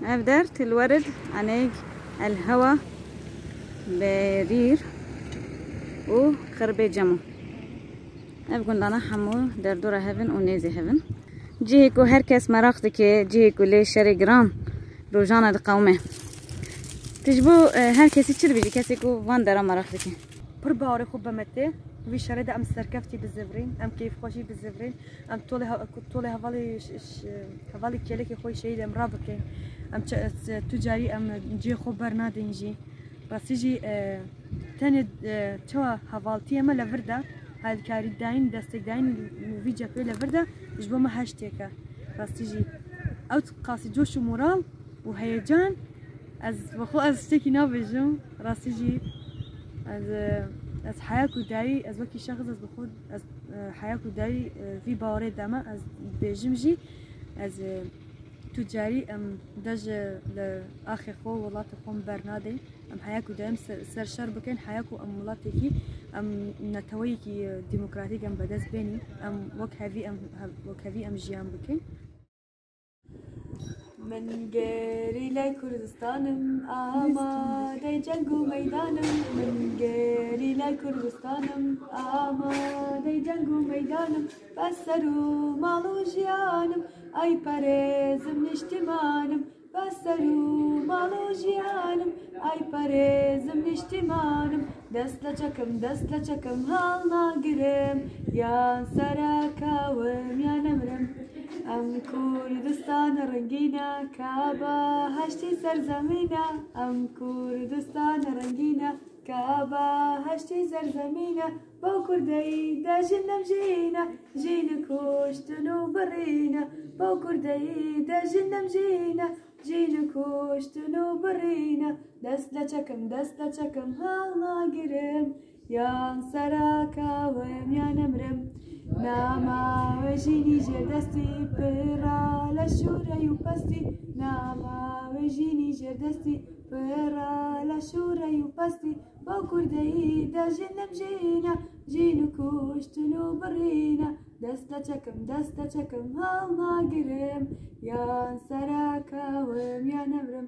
درت الورد عنيق الهوا برير وخربي جمو افقن دانا حمو در دورا هفن و نيزي هفن جيهكو هركس مراق دكي جيهكو لي شري جران روجانا دي قومه تجبو هركسي چل بيجي كسيكو وان درا مراق دكي پر باوري خوب بمته وی شرد ام سرکفتی بزفرین ام کیف خوشی بزفرین ام طول هوالی کلی که خوی شهید ام رابطه ام تجاری ام جی خوب برنادین جی راستی جی تنی چوا هوالتی ام لورده هاد کاری داین دستک داین وی جپی لورده جبو ما هشته که راستی جی اوت قاسی جوش و مورال و هیجان از بخو از تکی نابجم راستی جی از حياكو داري از وكي شخص از بخود از حياكو داري في باوري داما از بيجمجي از تجاري ام دج لاخي خو ولات خوم برنادي ام حياكو دايم سرشر بكن حياكو ام ولاتكي ام نتويكي ديمقراطيك ام بدز بيني ام وكهفي ام جيان بكن من قاري لي كردستانم آمادي جنگو ميدانم من قاري لي كردستانم آمادي جنگو ميدانم بسرو مالو جيانم اي پريزم نشتمانم بسرو مالو جيانم اي پريزم نشتمانم دست لچكم هال ناقرم يا سراكا وميا نمرم ام كردستان رنگینا کعبه هشتی سرزمینه ام کردستان رنگینا کعبه هشتی سرزمینه با کردی دا جنم جینا جین کشتن و برینه با کردی دا جنم جینا جین کشتن و برینه دست لچکم هال ناگرم یان سراکا ویم یا نمرم ناما وجيني جردستي برا لشورة يوبستي ناما وجيني جردستي برا لشورة يوبستي بوكردي دا جنم جينا جينو كوشتنو برينا دست لچكم هال ناقرم يان سراكا وم يا نمرم